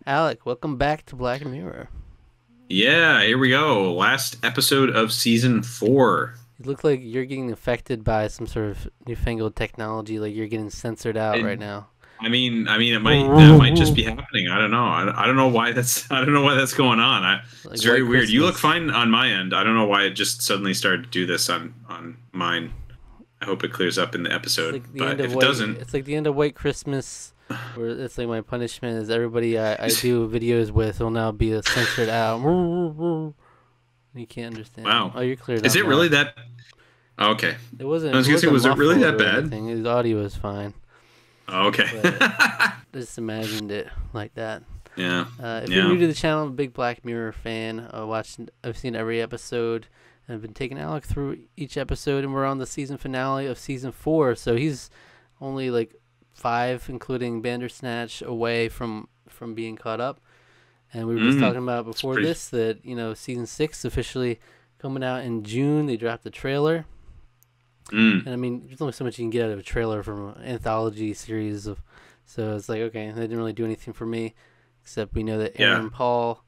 Alec, welcome back to Black Mirror. Yeah, here we go. Last episode of season 4. You look like you're getting affected by some sort of newfangled technology, like you're getting censored out I, right now. it might that might just be happening. I don't know. I don't know why that's I don't know why that's going on. Like It's very White weird. You look Christmas. fine on my end. I don't know why it just suddenly started to do this on mine. I hope it clears up in the It's episode, like the end but of if it White. doesn't, It's like the end of White Christmas, where it's like my punishment is everybody I do videos with will now be censored out. You can't understand. wow. Oh, you're cleared Is up it now. really that? Oh, okay. It I wasn't. It was gonna say, wasn't was it really muffled that or bad? anything. His audio was fine, Oh, okay. but I just imagined it like that. Yeah. If you're Yeah. new to the channel, I'm a big Black Mirror fan. I've seen every episode, and I've been taking Alec through each episode, and we're on the season finale of season 4. So he's only like 5, including Bandersnatch, away from being caught up. And we were just talking about It's before pretty. this that season 6 officially coming out in June. They dropped the trailer, Mm, and I mean, there's only so much you can get out of a trailer from an anthology series of. So it's like, okay, they didn't really do anything for me, except we know that yeah. Aaron Paul,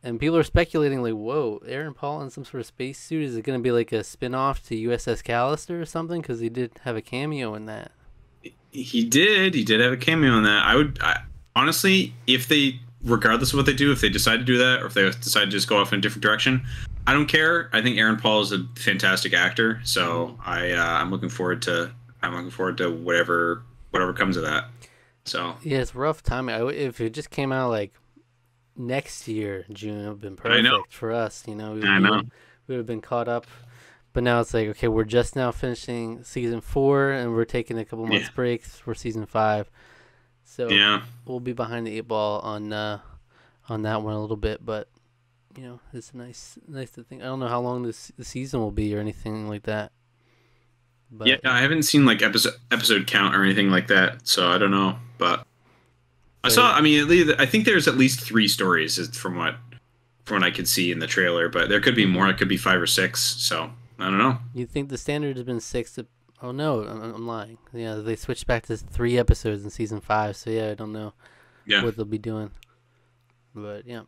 and people are speculating like, whoa, Aaron Paul in some sort of spacesuit? Is it going to be like a spin-off to USS Callister or something? Because he did have a cameo in that. He did. He did have a cameo in that. Honestly, if they, regardless of what they do, if they decide to do that, or if they decide to just go off in a different direction, I don't care. I think Aaron Paul is a fantastic actor, so I'm looking forward to whatever comes of that. So Yeah, it's rough timing. If it just came out like next year, June, it would have been I know, perfect for us. I know. We would have been caught up. But now it's like, okay, we're just now finishing season 4, and we're taking a couple months Yeah, breaks for season 5. So yeah, we'll be behind the 8 ball on that one a little bit, but it's nice to think. I don't know how long the season will be or anything like that, yeah. but I haven't seen like episode count or anything like that, so I don't know. But I but saw. I mean, I think there's at least 3 stories from what I could see in the trailer, but there could be more. It could be 5 or 6. So I don't know. you think the standard has been 6 to, oh no, I'm lying. Yeah, they switched back to 3 episodes in season 5, so yeah, I don't know Yeah. what they'll be doing, but yeah.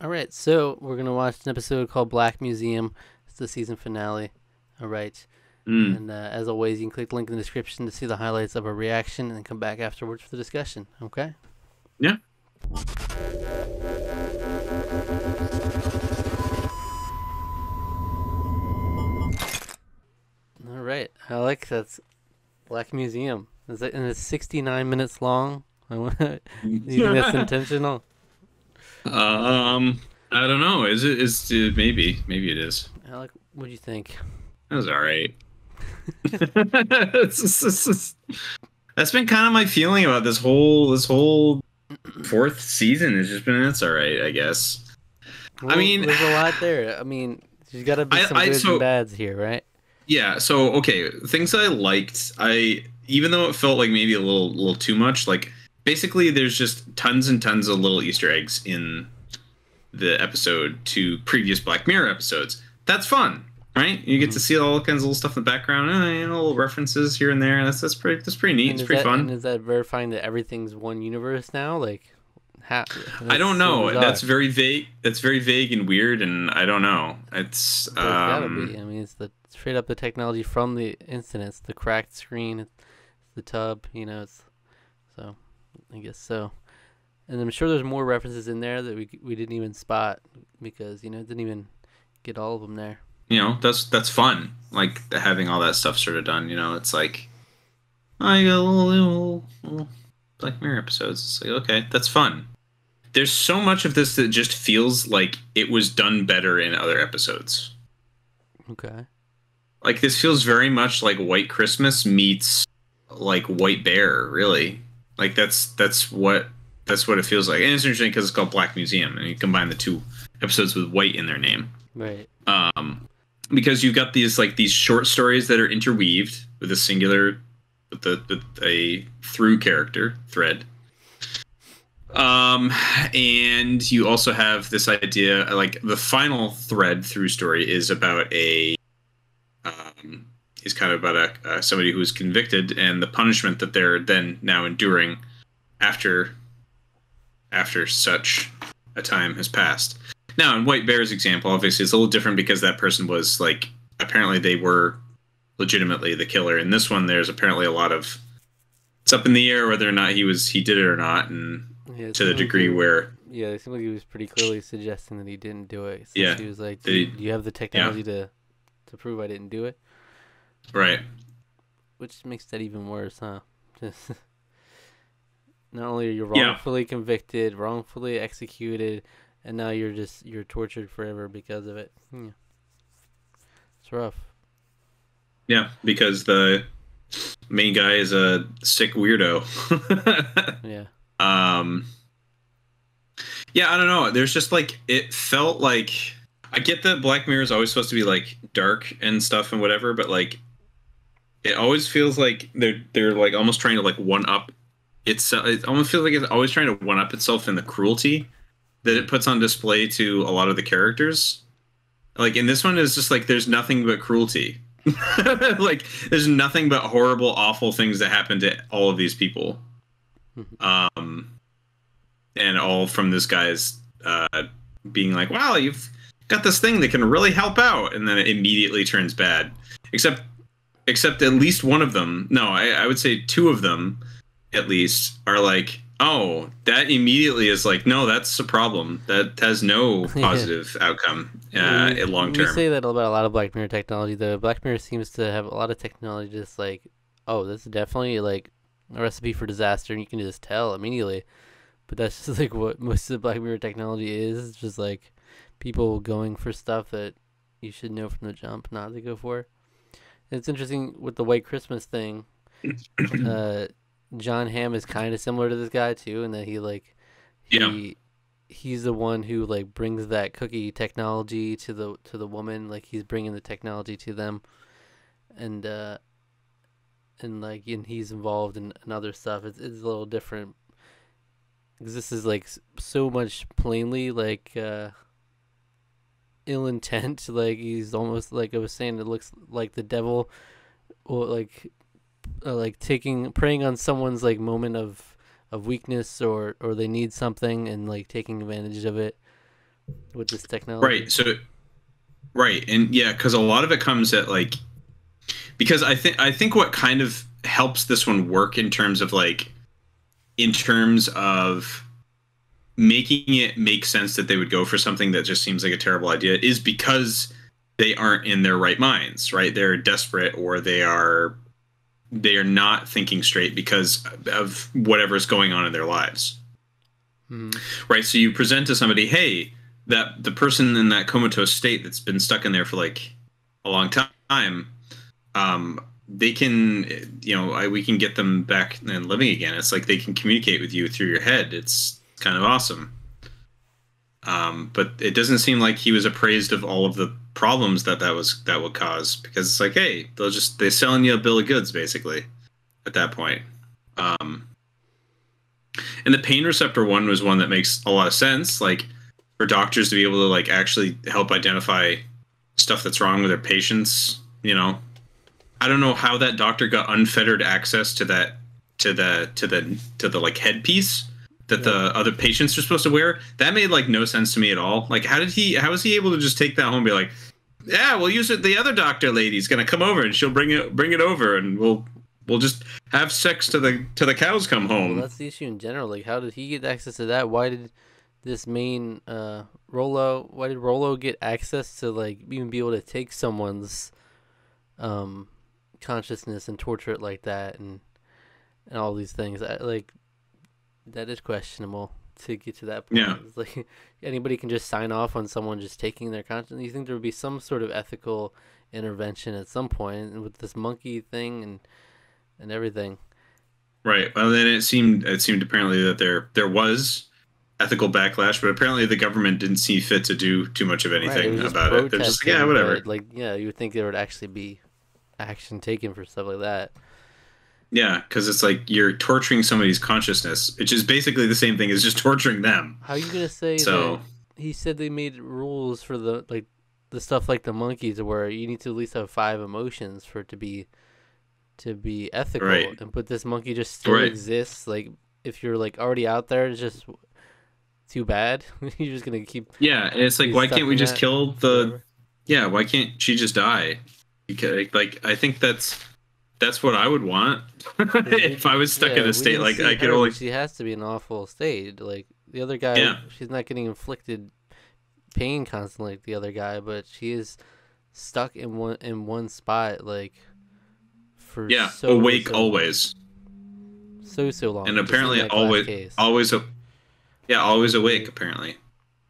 All right, so we're gonna watch an episode called Black Museum. It's the season finale. All right. Mm. And as always, you can click the link in the description to see the highlights of our reaction and then come back afterwards for the discussion. Okay? Yeah. All right. I like that's Black Museum. And it's 69 minutes long. You think that's intentional? I don't know. Is it? Maybe it is. Alec, what do you think? That was all right. That's been kind of my feeling about this whole fourth season. It's just been it's all right, I guess. I Well, mean, there's a lot there. I mean, there's got to be some I goods and so bads here, right? yeah. So okay, things I liked. Even though it felt like maybe a little too much. Like basically, there's just tons and tons of little Easter eggs in the episode to previous Black Mirror episodes. That's fun, right? You get Hmm. to see all kinds of little stuff in the background, little references here and there. That's pretty neat. And It's pretty and fun. is that verifying that everything's one universe now? Like, I that's don't so know. bizarre. That's very vague. That's very vague and weird, and I don't know. It's But it's gotta be. I mean, it's the straight up the technology from the incident. It's the cracked screen, it's the tub. It's so. I guess so. And I'm sure there's more references in there that we didn't even spot because it didn't even get all of them there. that's fun. Like having all that stuff sort of done. It's like oh, you got little Black Mirror episodes. It's like okay, that's fun. There's so much of this that just feels like it was done better in other episodes. Okay. Like this feels very much like White Christmas meets like White Bear, really. Like that's what it feels like. And it's interesting because it's called Black Museum, and you combine the 2 episodes with white in their name. Right. Because you've got these short stories that are interweaved with a singular with a through character thread. And you also have this idea, like the final thread through story is about is kind of about somebody who is convicted and the punishment that they're then now enduring after after such a time has passed. Now, in White Bear's example, obviously it's a little different because that person was like, apparently they were legitimately the killer. In this one, there's apparently a lot of, it's up in the air whether or not he did it or not, and Yeah, to the degree where it seemed like he was pretty clearly suggesting that he didn't do it. Since yeah, he was like, do you have the technology to prove I didn't do it? Right. Which makes that even worse, huh? Just not only are you wrongfully convicted, wrongfully executed, and now you're tortured forever because of it. Yeah. It's rough. Yeah, because the main guy is a sick weirdo. Yeah. Yeah, I don't know. There's just like, it felt like, I get that Black Mirror is always supposed to be like dark and stuff and whatever, but like it always feels like they're like almost trying to like one up itself. It almost feels like it's always trying to one up itself in the cruelty that it puts on display to a lot of the characters. Like in this one, is just like there's nothing but cruelty. Like there's nothing but horrible, awful things that happen to all of these people. And all from this guy's being like, wow, you've got this thing that can really help out, and then it immediately turns bad. Except at least one of them, no, I would say two of them at least are like, oh, that immediately is like, no, that's a problem. That has no positive outcome in long term. We say that about a lot of Black Mirror technology, though. Black Mirror seems to have a lot of technology just like, oh, this is definitely like a recipe for disaster, and you can just tell immediately. But that's just like what most of the Black Mirror technology is. It's just like people going for stuff that you should know from the jump not to go for. And it's interesting with the White Christmas thing. John Hamm is kind of similar to this guy too, in that he's the one who like brings that cookie technology to the woman. Like he's bringing the technology to them, and he's involved in other stuff. It's a little different. Because this is like so much plainly like ill intent. Like he's almost like I was saying, it looks like the devil, or like preying on someone's like moment of weakness, or they need something, and like taking advantage of it with this technology. Right. So, right, and yeah, because a lot of it comes at like, because I think what kind of helps this one work in terms of making it make sense that they would go for something that just seems like a terrible idea is because they aren't in their right minds, right? They're desperate, or they are not thinking straight because of whatever's going on in their lives. Right? So you present to somebody, hey, that the person in that comatose state that's been stuck in there for like a long time, they can, we can get them back and living again. It's like they can communicate with you through your head. It's kind of awesome. But it doesn't seem like he was appraised of all of the problems that would cause, because it's like, hey, they're selling you a bill of goods basically at that point. And the pain receptor one was one that makes a lot of sense, like for doctors to be able to like actually help identify stuff that's wrong with their patients. I don't know how that doctor got unfettered access to that to the like headpiece that the other patients are supposed to wear. That made like no sense to me at all. Like how was he able to just take that home and be like, yeah, we'll use it. The other doctor lady's gonna come over and she'll bring it over, and we'll just have sex to the cows come home. Well, that's the issue in general. Like, how did he get access to that? Why did this main Rollo get access to like even be able to take someone's consciousness and torture it like that, and all these things? That is questionable to get to that point. Yeah. It's like anybody can just sign off on someone just taking their consciousness. You think there would be some sort of ethical intervention at some point, and with this monkey thing and everything. Right. Well, then it seemed apparently that there was ethical backlash, but apparently the government didn't see fit to do too much of anything about it. They're just like, yeah, whatever. You would think there would actually be action taken for stuff like that. Yeah, because it's like you're torturing somebody's consciousness, which is basically the same thing as just torturing them. How are you gonna say that? He said they made rules for the stuff like the monkeys, where you need to at least have 5 emotions for it to be ethical. Right. But this monkey just still exists. Like if you're like already out there, it's just too bad. You're just gonna keep Yeah, and it's like, be why stuck can't we in just that kill the? forever. Yeah, why can't she just die? Because, like, I think that's what I would want if I was stuck in a We state didn't like see I could her, only. but she has to be in an awful state. Like the other guy, Yeah, she's not getting inflicted pain constantly like the other guy, but she is stuck in one spot like for yeah, awake so long, always, so long. and Just in apparently that glass always, case, always, yeah, always always awake. awake. Apparently,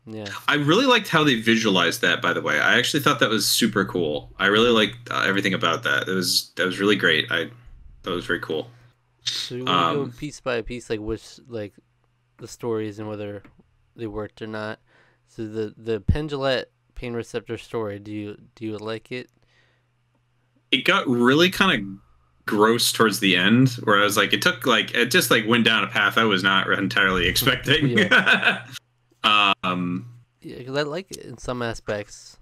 Yeah. I really liked how they visualized that. By the way, I actually thought that was super cool. I really liked everything about that. That was really great. That was very cool. So you want to go Um, piece by piece, like which like the stories and whether they worked or not. So the Pendulette pain receptor story, do you like it? it got really kind of gross towards the end, where I was like, it just like went down a path I was not entirely expecting. Yeah. um, Yeah, because I like it in some aspects.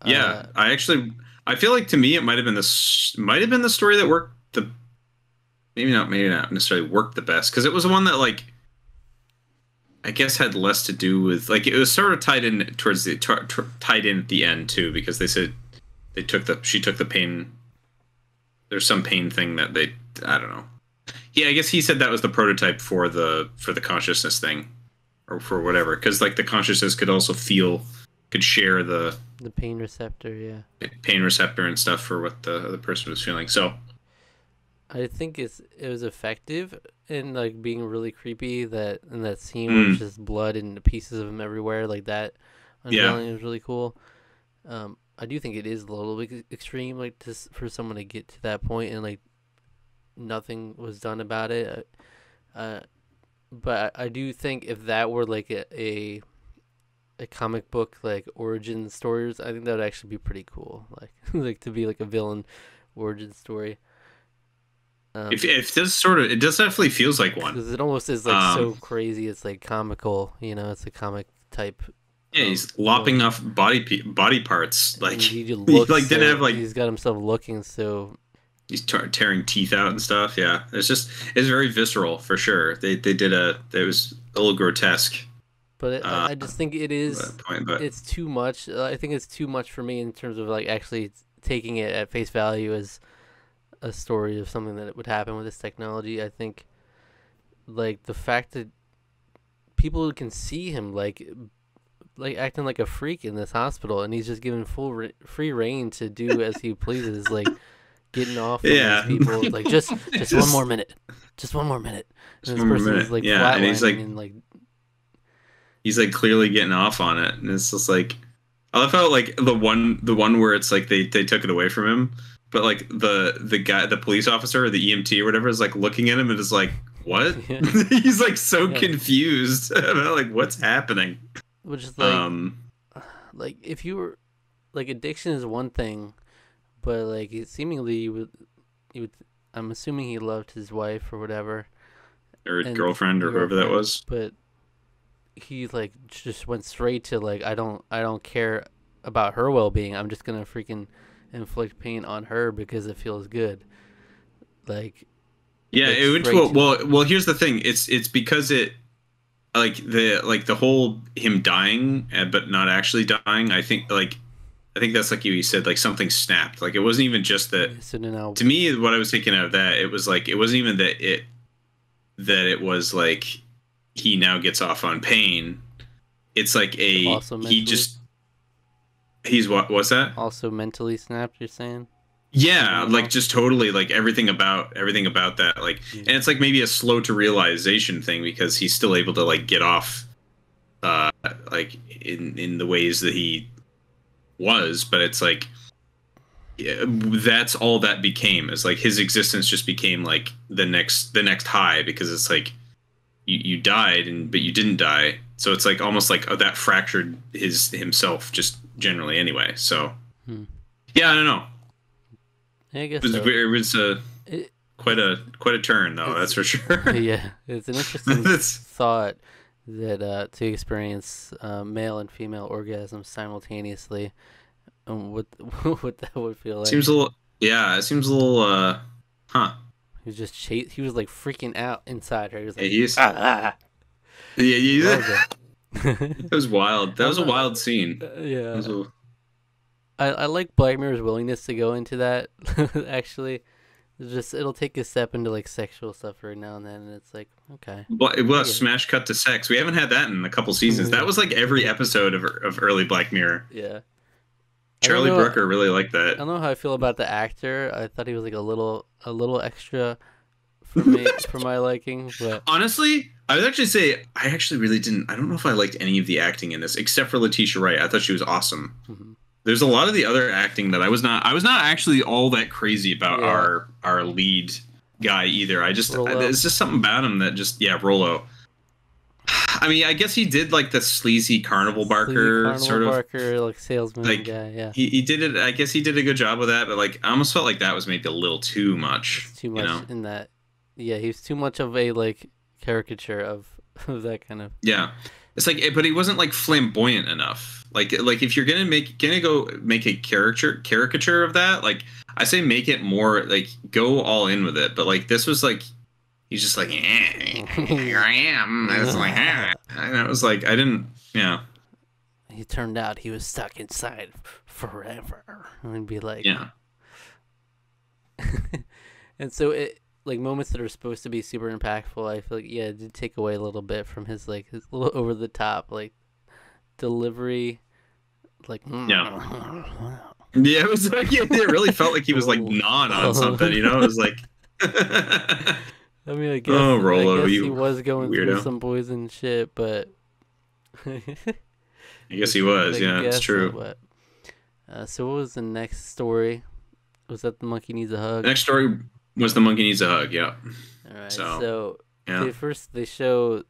yeah, I feel like to me it might have been the story that worked the maybe not necessarily worked the best, because it was the one that, like, I guess had less to do with, like, it was sort of tied in towards the tied in at the end too, because they said she took the pain. There's some pain thing that I don't know. Yeah, I guess he said that was the prototype for the consciousness thing, or for whatever, because like the consciousness could share the The pain receptor, yeah. pain receptor and stuff for what the other person was feeling. So I think it was effective in like being really creepy. That in that scene where it's just blood and pieces of him everywhere, like that yeah, unveiling was really cool. I do think it is a little bit extreme, like for someone to get to that point and like nothing was done about it. But I do think if that were like a comic book like origin stories, I think that would actually be pretty cool. Like like to be like a villain origin story. if this sort of, it just definitely feels like one. Because it almost is like so crazy. It's like comical, it's a comic type. Yeah, he's lopping off body parts, like He just he looks like didn't so, have like he's got himself looking so. he's tearing teeth out and stuff. Yeah, it's very visceral for sure. It was a little grotesque. I just think it is. At that point, but It's too much. I think it's too much for me in terms of like actually taking it at face value as a story of something that would happen with this technology. I think like the fact that people can see him like acting like a freak in this hospital, and he's just given free reign to do as he pleases, like getting off on yeah, these people. It's like just 1 more minute, just 1 more minute, and this one more person minute. is like Yeah, and flatlining and like he's like clearly getting off on it, and it's just like, I love how like the one where it's like they took it away from him, but like the guy, the police officer or the EMT or whatever, is like looking at him and is like, what? yeah, He's like so yeah. confused about like what's happening. Which is like if you were like addiction is one thing, but like seemingly you would I'm assuming he loved his wife or whatever, Or and girlfriend or whoever that was. but he like just went straight to like I don't care about her well-being. I'm just gonna freaking inflict pain on her because it feels good. Like Yeah, it went to well. Here's the thing. It's because it like the whole him dying, but not actually dying. I think that's like you said, like something snapped. Like it wasn't even just that. So now, To me, what I was thinking of that, it was like, it wasn't even that it was like he now gets off on pain. It's like also mentally, he's what's that? also mentally snapped. You're saying? Yeah, like just totally like everything about that, like, and it's like maybe a slow to realization thing, because he's still able to like get off like in the ways that he was, but it's like, yeah, that's all that became, is like his existence just became like the next high, because it's like you died but you didn't die, so it's like almost like that fractured himself just generally anyway. So yeah, I don't know. Yeah, I guess It was quite a turn, though. That's for sure. Yeah, it's an interesting thought that to experience male and female orgasms simultaneously, and what that would feel like. Seems a little. Yeah, it seems a little. Huh. He was he was like freaking out inside her. He was like, Yeah, ah. yeah. It was wild. That was a wild scene. Yeah. I like Black Mirror's willingness to go into that. Actually, it'll take a step into like sexual stuff every now and then, and it's like, okay. Well, it was smash cut to sex. We haven't had that in a couple seasons. That was like every episode of early Black Mirror. Yeah. Charlie Brooker really liked that. I don't know how I feel about the actor. I thought he was like a little extra for me, for my liking. But honestly, I would actually say I actually really didn't. I don't know if I liked any of the acting in this, except for Letitia Wright. I thought she was awesome. Mm-hmm. There's a lot of the other acting that I was not actually all that crazy about our lead guy either. There's just something about him that just Rollo. I mean, I guess he did like the sleazy carnival barker sort of like salesman guy. Yeah, he did it. I guess he did a good job with that, but like I almost felt like that was maybe a little too much. Too much in that. Yeah, he was too much of a like caricature of that kind of. Yeah, it's like, but he wasn't like flamboyant enough. Like if you're gonna go make a caricature of that, like I say, make it more like go all in with it. But like this was like he's just like here I am. I was like and I was like I didn't He turned out he was stuck inside forever, and be like and so it like moments that are supposed to be super impactful. I feel like it did take away a little bit from his little over the top like delivery, like it was like it really felt like he was like gnawing on something, It was like I mean, I guess Rollo, he was going through some poison shit, but I guess he was. It's true. But so what was the next story? Was that the monkey needs a hug? The next story was the monkey needs a hug. Yeah. All right. So they show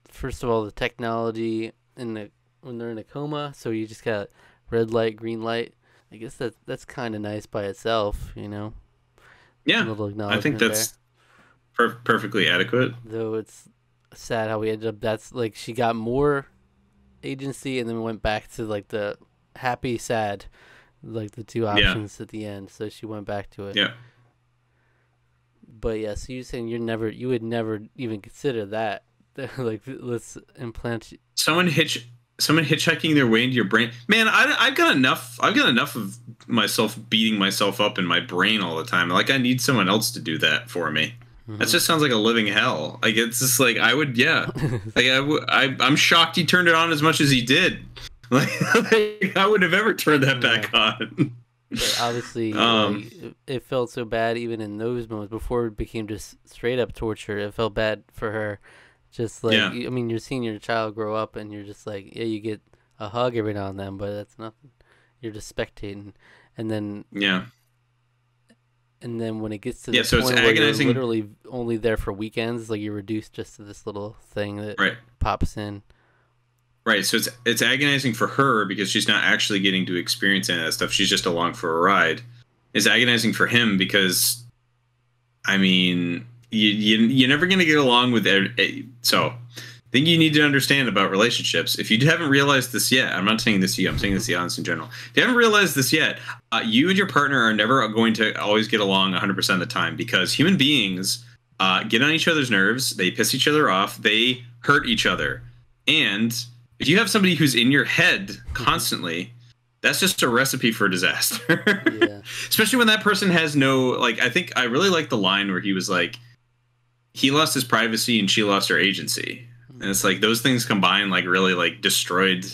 first of all the technology when they're in a coma, so you just got red light, green light. I guess that's kind of nice by itself, Yeah, I think that's perfectly adequate. Though it's sad how we ended up. That's like she got more agency and then went back to like the happy, sad, like the two options at the end. So she went back to it. Yeah. But so you're saying you would never even consider that, like let's implant someone hitchhiking their way into your brain. Man, I've got enough of myself beating myself up in my brain all the time. Like I need someone else to do that for me. Mm-hmm. That just sounds like a living hell. Like it's just like I would, like I'm shocked he turned it on as much as he did. Like I would have ever turned that back on. But obviously, it felt so bad even in those moments before it became just straight up torture. It felt bad for her. Just like, I mean, you're seeing your child grow up and you're just like, you get a hug every now and then, but that's nothing. You're just spectating. And then, and then when it gets to the so point it's where you're literally only there for weekends, like you're reduced just to this little thing that pops in. Right. So it's agonizing for her because she's not actually getting to experience any of that stuff. She's just along for a ride. It's agonizing for him because, I mean, you're never going to get along with so I think you need to understand about relationships. If you haven't realized this yet, I'm not saying this to you, I'm saying this to the audience in general. If you haven't realized this yet, you and your partner are never going to always get along 100% of the time because human beings get on each other's nerves. They piss each other off. They hurt each other. And if you have somebody who's in your head constantly, that's just a recipe for disaster. Especially when that person has no, like, I think I really like the line where he was like, he lost his privacy and she lost her agency. And it's like those things combined, like really like destroyed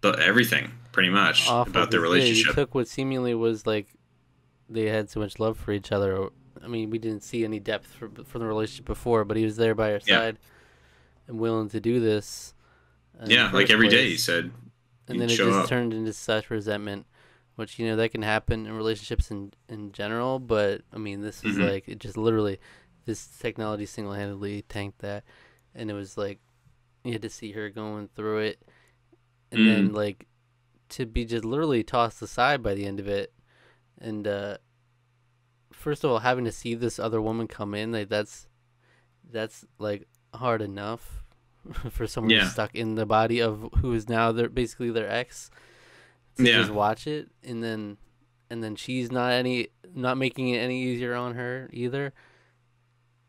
everything pretty much about their relationship. He took what seemingly was like they had so much love for each other. I mean, we didn't see any depth from the relationship before, but he was there by her side and willing to do this. Like every day he said. And then it just turned into such resentment, which, that can happen in relationships in general. But, I mean, this is like, it just literally, this technology single-handedly tanked that. And it was like, you had to see her going through it. And then, like, to be just literally tossed aside by the end of it. And, first of all, having to see this other woman come in, like, that's like, hard enough. For someone who's stuck in the body of who is now basically their ex, to just watch it, and then she's not making it any easier on her either.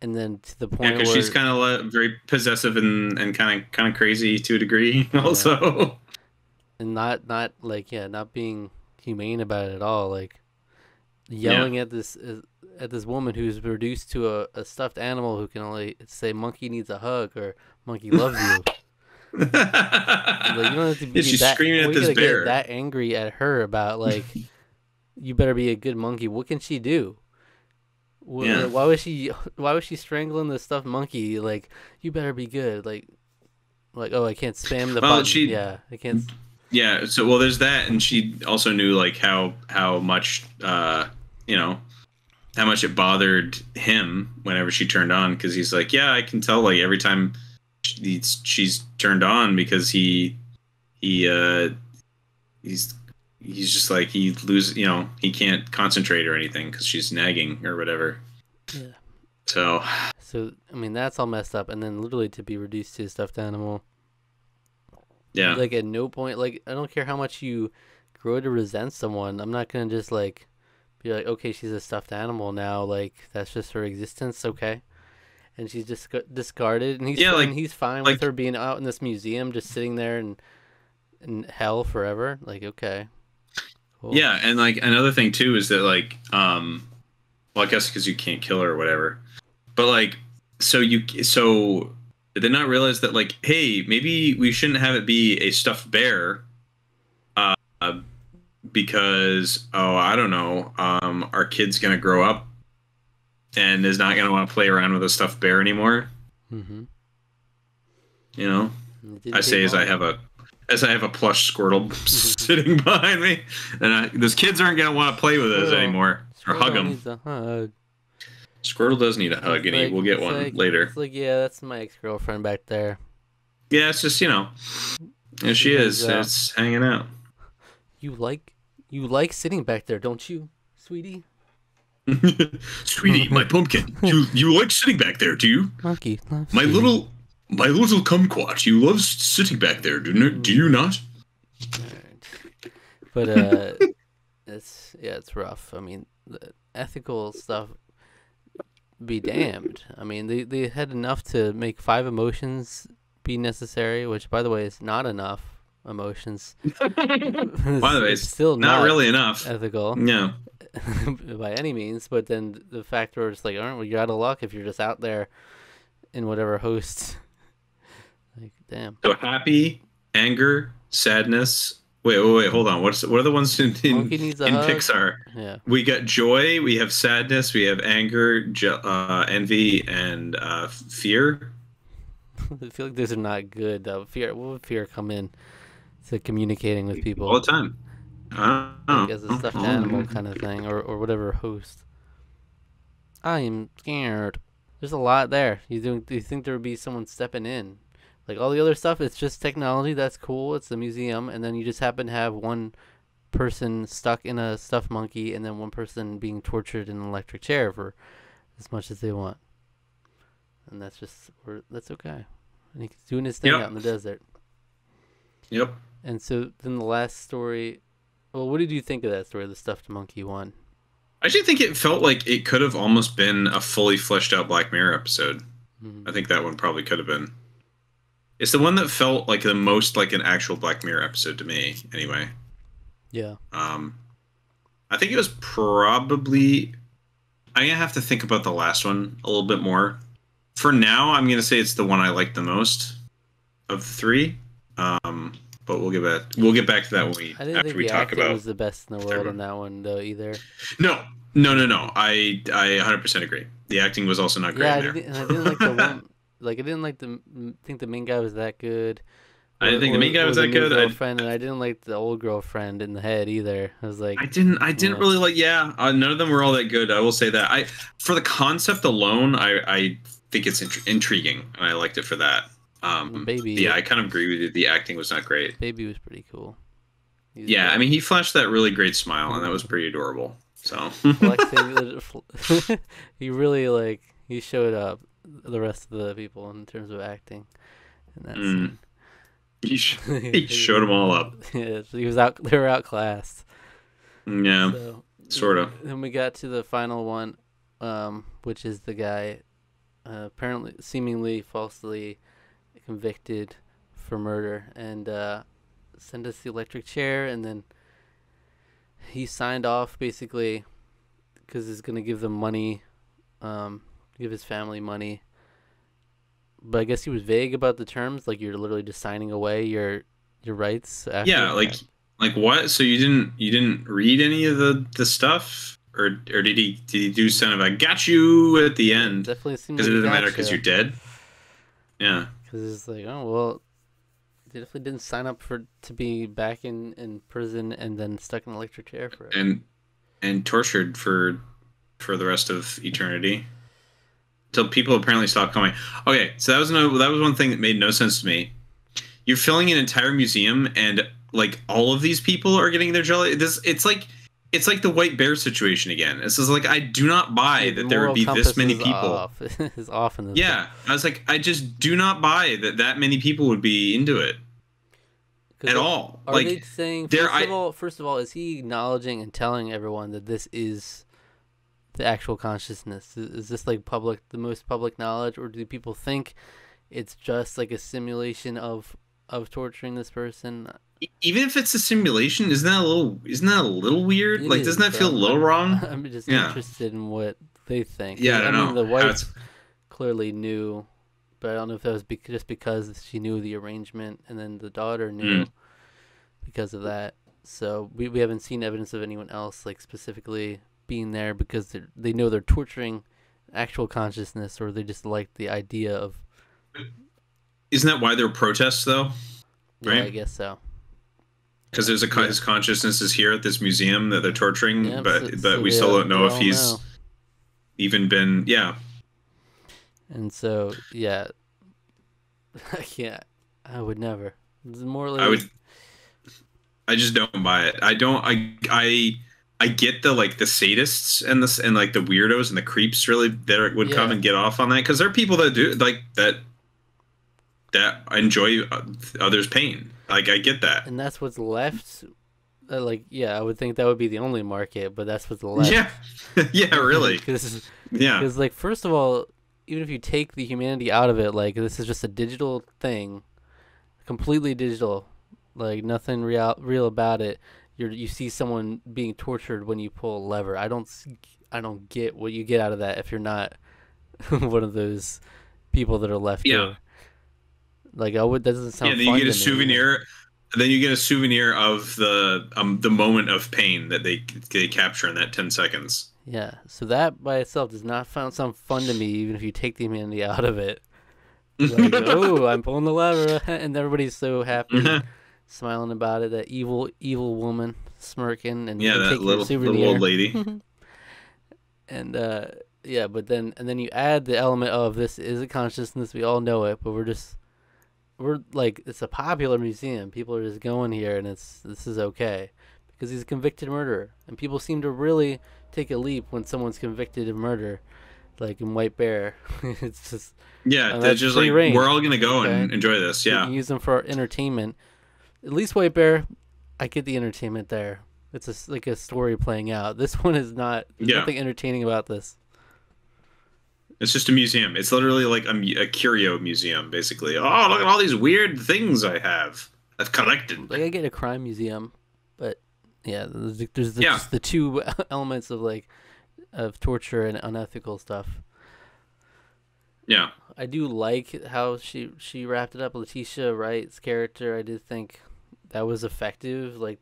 and then to the Yeah, point because where she's kind of very possessive and kind of crazy to a degree, also. and not like not being humane about it at all, like Yeah. yelling at this woman who's reduced to a stuffed animal who can only say monkey needs a hug or monkey loves you. Like you don't have to Yeah, be she's that. screaming Well, at you this gotta get bear. that angry at her about like you better be a good monkey. What can she do? Yeah. Why was she? Why was she strangling the stuffed monkey? Like you better be good. Like oh I can't spam the Well, button. Yeah I can't. yeah. So, well, there's that, and she also knew like how much you know how much it bothered him whenever she turned on, because he's like, yeah, I can tell like every time she's turned on, because he he's he's just like he can't concentrate or anything because she's nagging or whatever. Yeah. So So I mean that's all messed up, and then literally to be reduced to a stuffed animal. yeah, Like at no point, like I don't care how much you grow to resent someone. I'm not gonna just like be like, okay, she's a stuffed animal now. Like that's just her existence, okay? And she's just discarded, and yeah, he's fine with like her being out in this museum, just sitting there in hell forever. Like okay, cool. yeah, and like another thing too is that like well, I guess because you can't kill her or whatever, but like so did they not realize that like, hey, maybe we shouldn't have it be a stuffed bear, uh, because I don't know, our kid's gonna grow up and is not gonna want to play around with a stuffed bear anymore. Mm-hmm. You know, It didn't I say take as I long. have a plush Squirtle sitting behind me, and those kids aren't gonna want to play with us anymore or hug Squirtle them. needs a hug. Squirtle does need a hug, and we'll get one later. It's like yeah, that's my ex-girlfriend back there. Yeah, it's just there she hangs is. out. It's hanging out. You like sitting back there, don't you, sweetie? Sweetie, my pumpkin. You like sitting back there, do you? Monkey loves My you. my little kumquat. You love sitting back there, do you not? Alright. But it's rough. I mean, the ethical stuff be damned. I mean, they had enough to make 5 emotions be necessary, which by the way is not enough emotions. By the way, It's still not really enough. ethical. No. By any means, but then the fact where it's like, aren't we, you're out of luck if you're just out there in whatever host. Like, damn. So happy, anger, sadness. Wait, hold on. What are the ones in Monkey needs a hug. Pixar? Yeah. We got joy, we have sadness, we have anger, envy, and fear. I feel like those are not good though. Fear. What would fear come in to communicating with people? All the time. I don't Like know. as a stuffed animal kind of thing, or whatever host. I am scared. There's a lot there. Do you think there would be someone stepping in? Like all the other stuff, it's just technology. That's cool. It's the museum, and then you just happen to have one person stuck in a stuffed monkey, and then one person being tortured in an electric chair for as much as they want. And that's okay. And he's doing his thing out in the desert. Yep. And so then the last story. Well, what did you think of that story, the stuffed monkey one? I actually think it felt like it could have almost been a fully fleshed out Black Mirror episode. Mm-hmm. I think that one probably could have been. It's the one that felt like the most like an actual Black Mirror episode to me, anyway. Yeah. I think it was probably. I'm gonna have to think about the last one a little bit more. For now, I'm gonna say it's the one I like the most of the 3. But we'll get back to that after we talk about. Was the best in the world on that one though either. No. I 100% agree. The acting was also not great. Yeah, I didn't like the one. Like I didn't like think the main guy was that good. I didn't think the main guy was that good. Girlfriend, and I didn't like the old girlfriend in the head either. I was like, I didn't really like. Yeah, none of them were all that good. I will say that. For the concept alone, I think it's intriguing, and I liked it for that. Baby. Yeah, I kind of agree with you. The acting was not great. Baby was pretty cool. Yeah, I mean, he flashed that really great smile, and that was pretty adorable. So he really he showed up the rest of the people in terms of acting. In that scene. He showed them all up. Yeah, he was out. They were outclassed. Yeah, so, sort of. Then we got to the final one, which is the guy apparently, seemingly falsely convicted for murder, and sent us the electric chair, and then he signed off basically because he's gonna give them money, give his family money. But I guess he was vague about the terms, like you're literally just signing away your rights after. Yeah, like what? So you didn't read any of the stuff, or did he do kind of a got you at the end? Definitely seemed Because like it a doesn't matter gotcha. because you're dead. Yeah. Because it's like, oh well, they definitely didn't sign up to be back in prison and then stuck in an electric chair forever. And tortured for the rest of eternity. Until people apparently stopped coming. Okay, so that was one thing that made no sense to me. You're filling an entire museum, and like all of these people are getting their jelly. It's like the white bear situation again. It's just like I do not buy that there would be this many people. Is off in this. Yeah, I was like, I just do not buy that many people would be into it at all. Are like, they saying first of all, is he acknowledging and telling everyone that this is the actual consciousness? Is this like the most public knowledge, or do people think it's just like a simulation of torturing this person? Even if it's a simulation, isn't that a little weird? Like, doesn't that feel a little wrong? I'm just interested in what they think. Yeah, I don't know. The wife clearly knew, but I don't know if that was just because she knew the arrangement, and then the daughter knew because of that. So we haven't seen evidence of anyone else like specifically being there because they know they're torturing actual consciousness, or they just like the idea of. Isn't that why there are protests, though? Yeah, right? I guess so. Because his consciousness is here at this museum that they're torturing, but so we still don't know if he's even been. Yeah. And so, yeah, I would never. It's more like I just don't buy it. I don't. I get the like the sadists and like the weirdos and the creeps really that would come and get off on that, because there are people that do like that enjoy others' pain. Like, I get that. And that's what's left. I would think that would be the only market, but that's what's left. Yeah, yeah, really. Because like, first of all, even if you take the humanity out of it, like, this is just a digital thing, completely digital, like nothing real about it. You see someone being tortured when you pull a lever. I don't get what you get out of that if you're not one of those people that are left here. Like, that doesn't sound. Yeah, then you get a souvenir. Then you get a souvenir of the moment of pain that they capture in that 10 seconds. Yeah, so that by itself does not sound fun to me, even if you take the humanity out of it. Like, oh, I'm pulling the lever, and everybody's so happy, smiling about it. That evil woman smirking, and that little old lady. And but then you add the element of this is a consciousness. We all know it, but we're like, it's a popular museum. People are just going here, and this is okay because he's a convicted murderer, and people seem to really take a leap when someone's convicted of murder, like in White Bear. It's just they're just like, we're all gonna go and enjoy this. Yeah, you can use them for entertainment. At least White Bear, I get the entertainment there. It's like a story playing out. This one is not. There's nothing entertaining about this. It's just a museum. It's literally like a curio museum, basically. Oh, look at all these weird things I've collected. Like, I get a crime museum, but there's just the two elements of torture and unethical stuff. Yeah, I do like how she wrapped it up. Letitia Wright's character, I did think that was effective. Like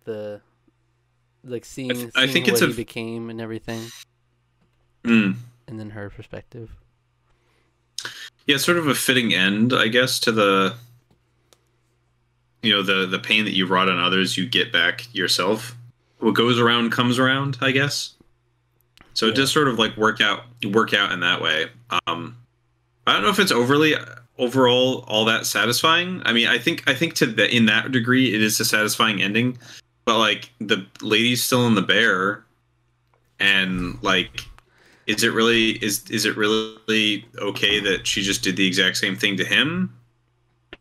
seeing what he became and everything, and then her perspective. Yeah, it's sort of a fitting end, I guess, to the the pain that you wrought on others, you get back yourself. What goes around comes around, I guess. So it does sort of like work out in that way. I don't know if it's overall all that satisfying. I mean, I think in that degree it is a satisfying ending, but like the lady's still in the bear, and like, is it really okay that she just did the exact same thing to him?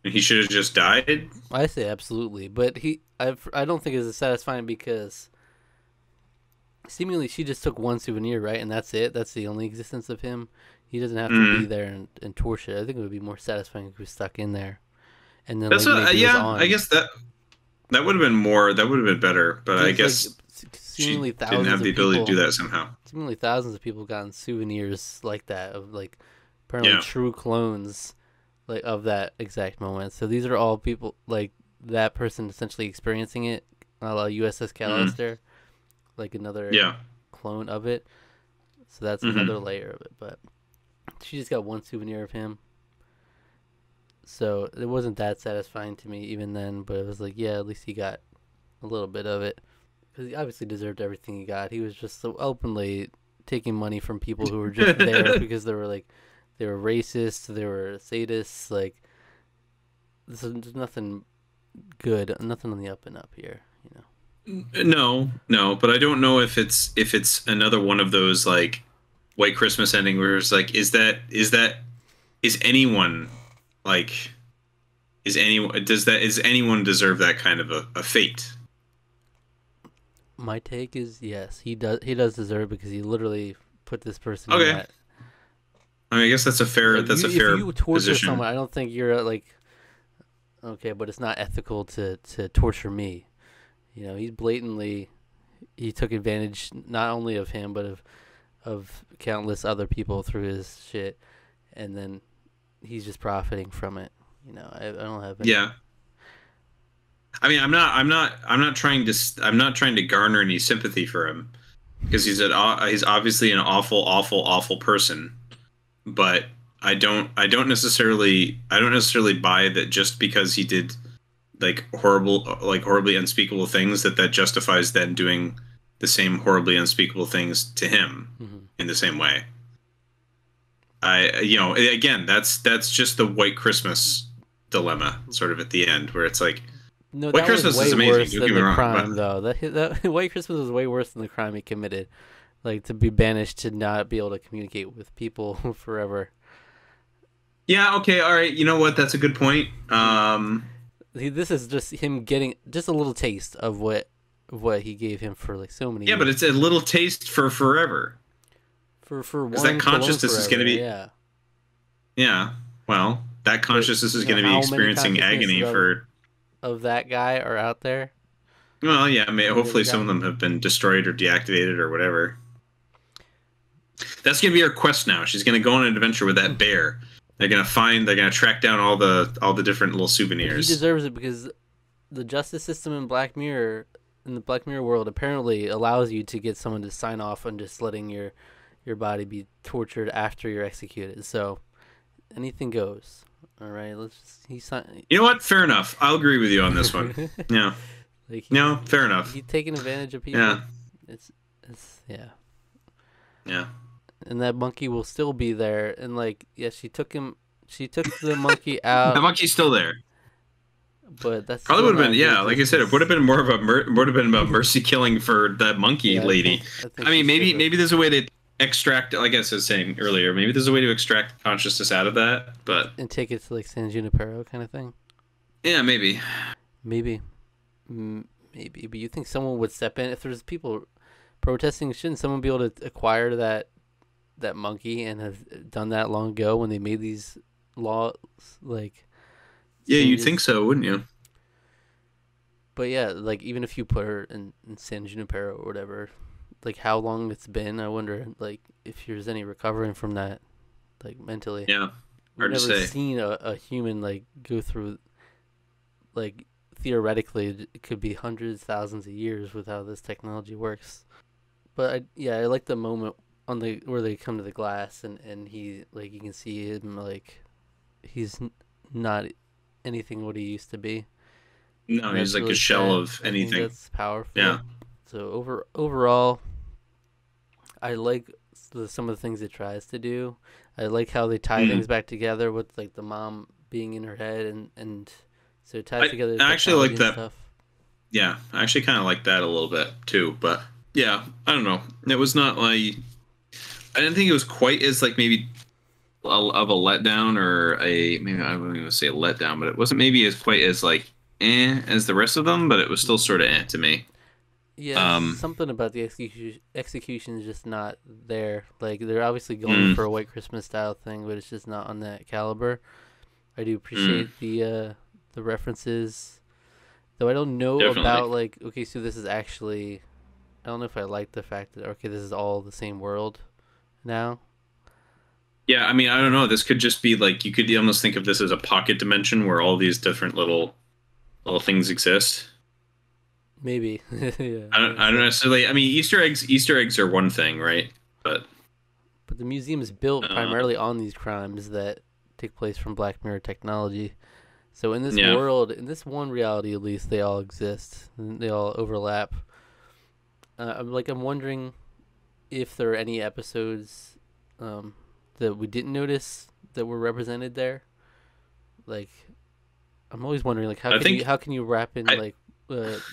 He should have just died. I say absolutely, but I don't think it's satisfying because seemingly she just took one souvenir, right? And that's it. That's the only existence of him. He doesn't have to be there and torch it. I think it would be more satisfying if he was stuck in there, and then That's like what, maybe it was yeah. on. I guess that would have been more. That would have been better. But I There's guess like she seemingly didn't thousands have the of ability to people. do that somehow. Seemingly thousands of people gotten souvenirs like that of like apparently true clones like of that exact moment. So these are all people like that person essentially experiencing it, a la USS Callister, like another clone of it. So that's another layer of it. But she just got one souvenir of him. So it wasn't that satisfying to me even then, but it was like, yeah, at least he got a little bit of it. Because he obviously deserved everything he got. He was just so openly taking money from people who were just there because they were racist, they were sadists. Like, there's nothing good, nothing on the up and up here, you know. No, but I don't know if it's another one of those like White Christmas ending where it's like, is anyone like, does anyone deserve that kind of a fate? My take is yes, he does deserve it because he literally put this person in that. I mean, I guess that's a fair if you torture position. Someone, I don't think you're like, okay, but it's not ethical to torture me. He's blatantly, he took advantage not only of him but of countless other people through his shit, and then he's just profiting from it. I don't have any. Yeah. I mean, I'm not trying to garner any sympathy for him because he's obviously an awful person. But I don't necessarily buy that just because he did like horribly unspeakable things that justifies then doing the same horribly unspeakable things to him in the same way. Again, that's just the White Christmas dilemma sort of at the end where it's like, no, White Christmas is amazing. Worse than the crime, though. That White Christmas was way worse than the crime he committed. Like, to be banished, to not be able to communicate with people forever. Yeah. Okay. All right. You know what? That's a good point. This is just him getting just a little taste of what he gave him for like so many. Yeah, years. But it's a little taste for forever. For one. That consciousness is going to be. Yeah. Yeah. Well, that consciousness is going to be experiencing agony of that guy are out there. Well, yeah. Hopefully, some of them have been destroyed or deactivated or whatever. That's going to be her quest now. She's going to go on an adventure with that bear. They're going to track down all the different little souvenirs. He deserves it because the justice system in the Black Mirror world apparently allows you to get someone to sign off on just letting your body be tortured after you're executed. So anything goes. All right, You know what? Fair enough. I'll agree with you on this one. Yeah. Fair enough. He's taking advantage of people. Yeah. It's yeah. Yeah. And that monkey will still be there. And like, yeah, she took the monkey out. The monkey's still there. But that's probably would have been, yeah, like I said, it would have been about mercy killing for that monkey lady. I mean, maybe there's a way to extract, like I was saying earlier, maybe there's a way to extract consciousness out of that, but and take it to like San Junipero kind of thing. Yeah, maybe. But you think someone would step in if there's people protesting? Shouldn't someone be able to acquire that monkey and have done that long ago when they made these laws? Like, yeah, you'd think so, wouldn't you? But yeah, like even if you put her in San Junipero or whatever, like how long it's been, I wonder like if there's any recovering from that, like mentally. Yeah, hard I've to never say. seen a human like go through, like theoretically it could be hundreds, thousands of years with how this technology works. But I like the moment where they come to the glass and he, like, you can see him like he's not anything what he used to be. No, he's like really a shell of anything. That's powerful. Yeah. So overall, I like some of the things it tries to do. I like how they tie things back together with like the mom being in her head and so it ties together. I actually like that. Stuff. Yeah, I actually kind of like that a little bit too. But yeah, I don't know. It was not like, I didn't think it was quite as like maybe of a letdown or maybe I wouldn't even say a letdown, but it wasn't maybe as quite as like as the rest of them, but it was still sort of to me. Yeah, something about the execution is just not there. Like they're obviously going for a White Christmas style thing, but it's just not on that caliber. I do appreciate the references, though I don't know Definitely. about like okay, so this is actually I don't know if I like the fact that okay, this is all the same world now. Yeah, I mean, I don't know. This could just be like you could almost think of this as a pocket dimension where all these different little things exist. Maybe, yeah, I don't necessarily. I mean, Easter eggs are one thing, right? But but the museum is built uh, primarily on these crimes that take place from Black Mirror technology. So in this yeah, world, in this one reality at least, they all exist and they all overlap. I'm wondering if there are any episodes um, that we didn't notice that were represented there. Like, I'm always wondering, like, I think how can you wrap in I like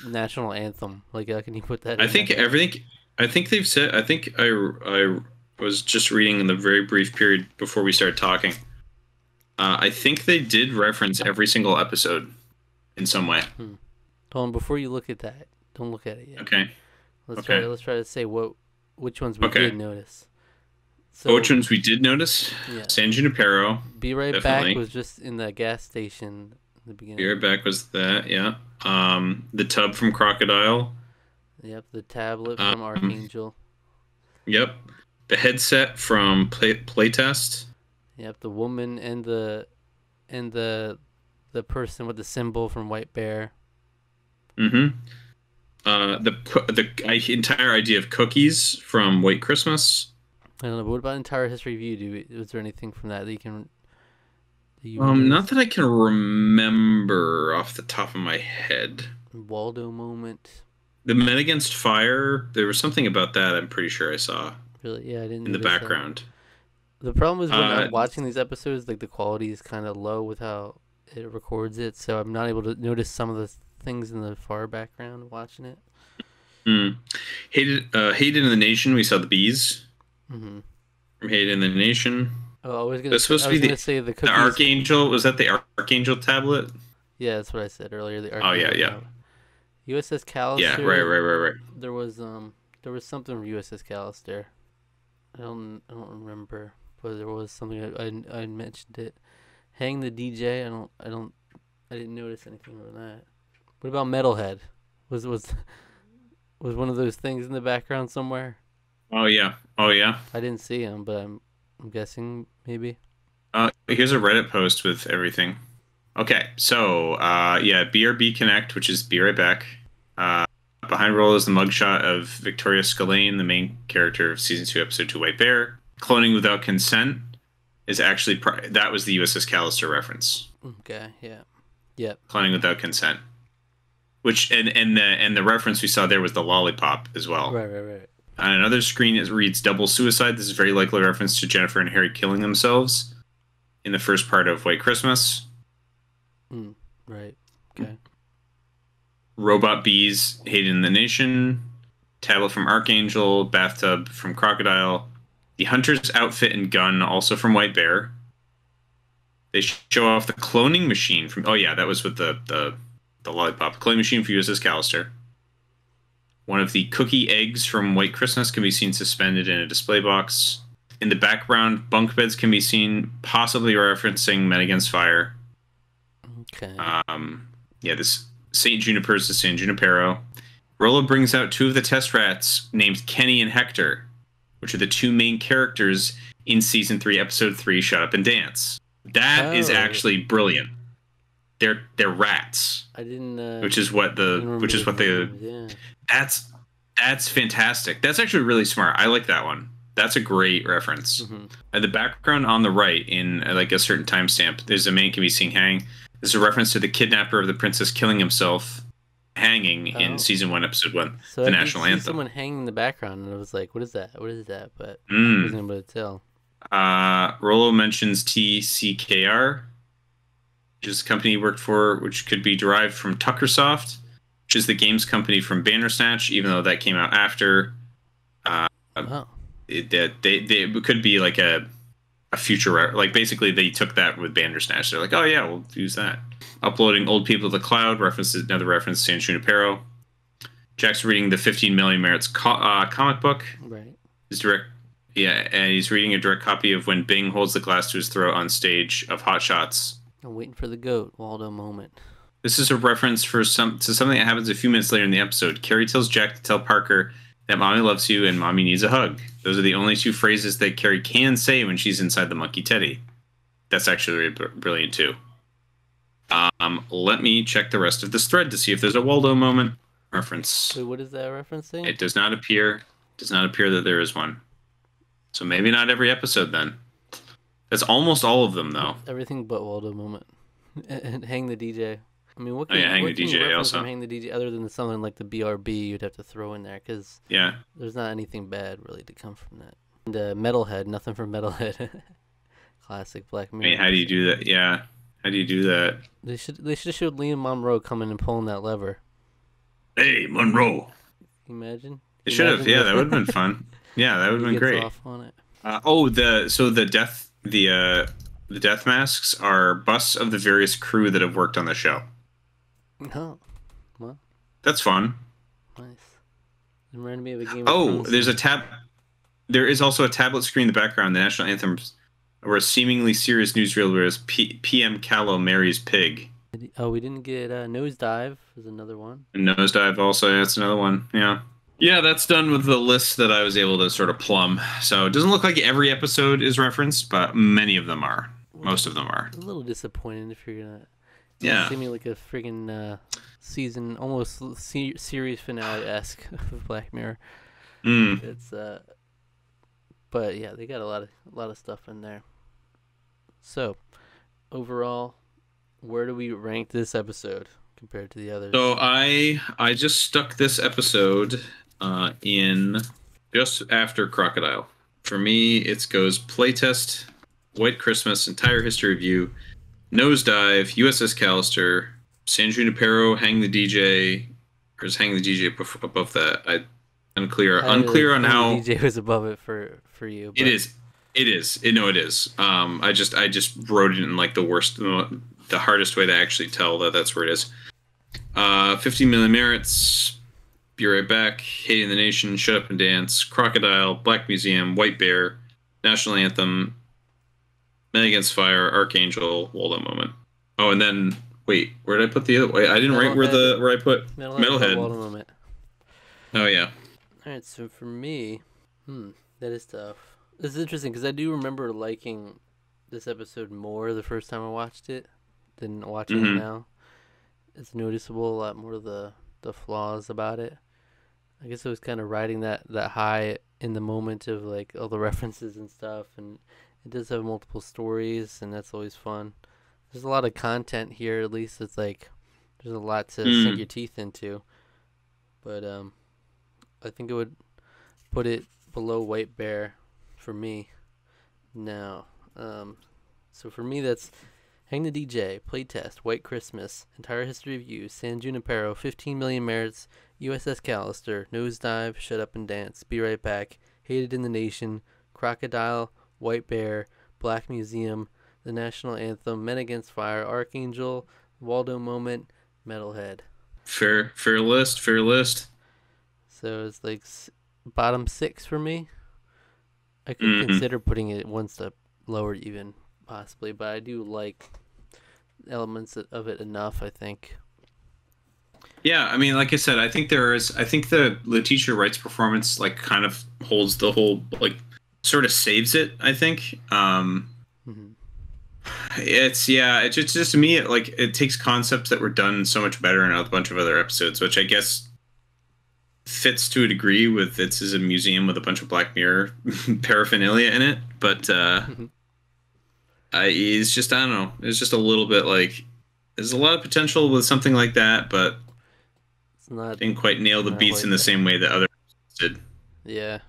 national anthem? Like, how can you put that I in think there? everything. I think they've said. I think I was just reading in the very brief period before we started talking. I think they did reference every single episode in some way. Hold on, before you look at that, don't look at it yet. Okay. Okay. Let's try to say which ones we did Okay. notice. Which So ones we did notice? yeah, San Junipero, Be Right Back definitely. was just in the gas station in the Be beginning. Right Back was that, yeah. The tub from Crocodile. Yep, the tablet from Um, Archangel. yep. The headset from Playtest. Yep, the woman and the person with the symbol from White Bear. Mm-hmm. The entire idea of cookies from White Christmas. I don't know, but what about entire history of you? Was there anything from that that you Not noticed? that I can remember off the top of my head. Waldo moment. The Men Against Fire, there was something about that I'm pretty sure I saw Really? Yeah, I didn't in the notice that. background. The problem is when Uh, I'm watching these episodes, like the quality is kind of low with how it records it, so I'm not able to notice some of the things in the far background watching it. mm. Hated in the Nation, we saw the bees Mm-hmm. from Hated in the Nation. Oh, That's supposed I to be was gonna say the the cookies. Archangel. Was that the Archangel tablet? Yeah, that's what I said earlier. The Oh yeah, Archangel yeah, tablet. USS yeah. Right, Callister. right, right, right. There was there was something from USS Callister. I don't remember, but there was something I mentioned it. Hang the DJ. I didn't notice anything from that. What about Metalhead? Was was one of those things in the background somewhere? Oh yeah, oh yeah. I didn't see him, but I'm guessing maybe. Here's a Reddit post with everything. Okay, so yeah, BRB Connect, which is Be Right Back. Uh, Behind roll is the mugshot of Victoria Scalane, the main character of season 2, episode 2, White Bear. Cloning without consent is actually that was the USS Callister reference. Okay, yeah, yep. Cloning without consent, which and the reference we saw there was the lollipop as well. Right, right, right. On another screen, it reads double suicide. This is very likely a reference to Jennifer and Harry killing themselves in the first part of White Christmas. Right. Okay. Robot Bees, Hated in the Nation, Tablet from Archangel, Bathtub from Crocodile, the Hunter's outfit and gun, also from White Bear. They show off the cloning machine from. Oh yeah, that was with the lollipop cloning machine for USS Callister. One of the cookie eggs from White Christmas can be seen suspended in a display box. In the background, bunk beds can be seen, possibly referencing Men Against Fire. Okay. Yeah, this Saint Juniper's the San Junipero. Rollo brings out two of the test rats named Kenny and Hector, which are the two main characters in season 3, episode 3, Shut Up and Dance. That is Oh, actually brilliant. They're rats, I didn't. which is what Didn't which remember is the what the names. Yeah. that's fantastic. That's actually really smart. I like that one. That's a great reference. Mm-hmm. The background on the right, in like a certain timestamp, there's a man can be seen hanging. There's a reference to the kidnapper of the princess killing himself, hanging in Oh. season 1, episode 1, So the I did national see anthem. someone hanging in the background, and I was like, "What is that? What is that?" But I Mm. wasn't able to tell. Rollo mentions TCKR, which is a company he worked for, which could be derived from Tuckersoft, which is the games company from Bandersnatch, even though that came out after. Oh. It could be like a future, like basically they took that with Bandersnatch. They're like, oh yeah, we'll use that. Uploading old people to the cloud references another reference to San Junipero. Jack's reading the 15 Million Merits comic book. Right. His direct, yeah, and he's reading a direct copy of when Bing holds the glass to his throat on stage of Hot Shots. I'm waiting for the goat Waldo moment. This is a reference to something that happens a few minutes later in the episode. Carrie tells Jack to tell Parker that Mommy loves you and Mommy needs a hug. Those are the only two phrases that Carrie can say when she's inside the monkey teddy. That's actually really brilliant too. Let me check the rest of this thread to see if there's a Waldo moment reference. Wait, what is that referencing? It does not appear that there is one. So maybe not every episode then. That's almost all of them though. Everything but Waldo moment. And Hang the DJ. I mean, what can, Hang what the can you DJ reference also. from Hang the DJ other than something like the BRB you'd have to throw in there? Because there's not anything bad really to come from that. And Metalhead, nothing from Metalhead. Classic Black Mirror. I mean, how do you do that? Yeah. How do you do that? They should have showed Liam Monroe coming and pulling that lever. Hey, Monroe. Can you imagine? They should have. Yeah, that would have been fun. Yeah, that would have been great. Off on it. The death masks are busts of the various crew that have worked on the show. Oh, well, that's fun. Nice. It reminded me of a game. There is also a tablet screen in the background. The national anthems where a seemingly serious newsreel whereas PM Callow marries Pig. Oh, we didn't get Nosedive. Was another one. And Nosedive also. That's another one. Yeah. Yeah, that's done with the list that I was able to sort of plumb. So it doesn't look like every episode is referenced, but many of them are. Most of them are. A little disappointing if you're gonna. Yeah. See me like a friggin' season, almost series finale-esque of Black Mirror. It's but yeah, they got a lot of stuff in there. So, overall, where do we rank this episode compared to the others? So I just stuck this episode in just after Crocodile. For me, it goes Playtest, White Christmas, Entire History Review, Nosedive, USS Callister, San Junipero, Hang the DJ, or is Hang the DJ above that? Unclear on how the DJ was above it for you. But... It is. No, it is. I just wrote it in like the hardest way to actually tell that's where it is. 15 Million Merits, Be Right Back, Hating the Nation, Shut Up and Dance, Crocodile, Black Museum, White Bear, National Anthem, Men Against Fire, Archangel, Waldo Moment. Oh, and then wait, where did I put the other? Wait, I didn't write where I put Metalhead. Waldo Moment. Oh yeah. All right, so for me, that is tough. This is interesting because I do remember liking this episode more the first time I watched it than watching it now. It's noticeable a lot more of the flaws about it. I guess I was kind of riding that high in the moment of like all the references and stuff, and it does have multiple stories, and that's always fun. There's a lot of content here. At least it's like there's a lot to sink your teeth into. But I think it would put it below White Bear for me now. So for me, that's Hang the DJ, Playtest, White Christmas, Entire History of You, San Junipero, 15 Million Merits, USS Callister, Nosedive, Shut Up and Dance, Be Right Back, Hated in the Nation, Crocodile, White Bear, Black Museum, The National Anthem, Men Against Fire, Archangel, Waldo Moment, Metalhead. Fair list. So it's like bottom 6 for me. I could consider putting it one step lower even, possibly, but I do like elements of it enough, I think. Yeah, I mean, like I said, I think the Letitia Wright's performance like kind of holds the whole, like sort of saves it, I think. It's just to me it takes concepts that were done so much better in a bunch of other episodes, which I guess fits to a degree with it's a museum with a bunch of Black Mirror paraphernalia in it, but it's just, I don't know, it's just a little bit like there's a lot of potential with something like that, but it's not, didn't quite nail the beats in the same way that other did. Yeah,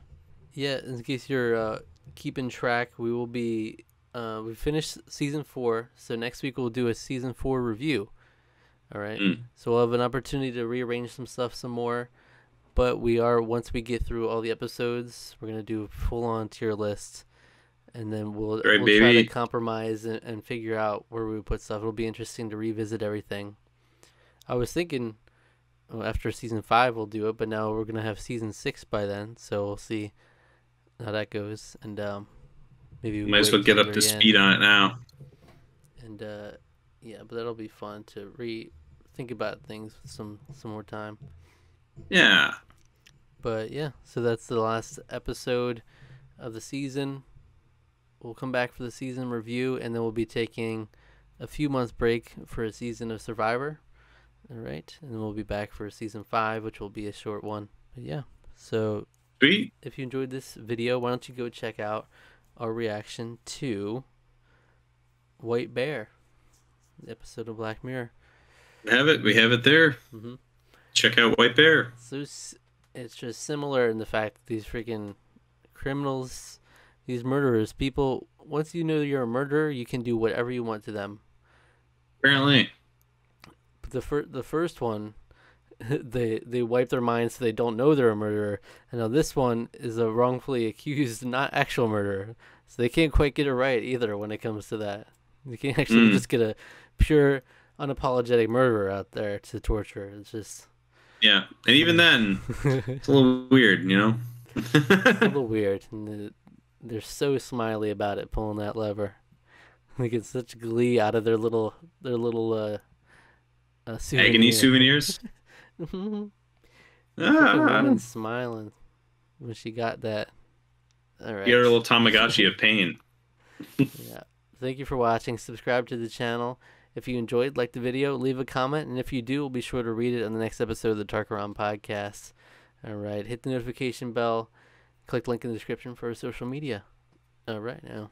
in case you're keeping track, we will be we finished season 4, so next week we'll do a season 4 review. All right, so we'll have an opportunity to rearrange some stuff some more. But once we get through all the episodes, we're going to do a full-on tier list. And then we'll try to compromise and figure out where we put stuff. It'll be interesting to revisit everything. I was thinking after season 5 we'll do it, but now we're gonna have season 6 by then, so we'll see how that goes, and maybe we Might as wait well get till up the to very speed end. on it now. And yeah, but that'll be fun to think about things some more time. Yeah. But yeah, so that's the last episode of the season. We'll come back for the season review, and then we'll be taking a few months break for a season of Survivor. All right, and then we'll be back for season 5, which will be a short one. But yeah, so Sweet. if you enjoyed this video, why don't you go check out our reaction to White Bear, the episode of Black Mirror. We have it there. Mm-hmm. Check out White Bear. So it's just similar in the fact that these freaking criminals, these murderers, people, once you know you're a murderer, you can do whatever you want to them. Apparently. But the first one, they wipe their minds so they don't know they're a murderer. And now this one is a wrongfully accused, not actual murderer. So they can't quite get it right either when it comes to that. You can't actually just get a pure, unapologetic murderer out there to torture. It's just... Yeah, and even then, it's a little weird, you know? It's a little weird. And they're so smiley about it, pulling that lever. They get such glee out of their little souvenir. Agony souvenirs. The Ah, woman smiling when she got that. All right. you got a little Tamagotchi of pain. Yeah. Thank you for watching. Subscribe to the channel. If you enjoyed, like the video, leave a comment, and if you do, we'll be sure to read it on the next episode of the Tarqaron podcast. All right. Hit the notification bell. Click link in the description for our social media. All right now.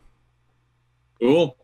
Cool.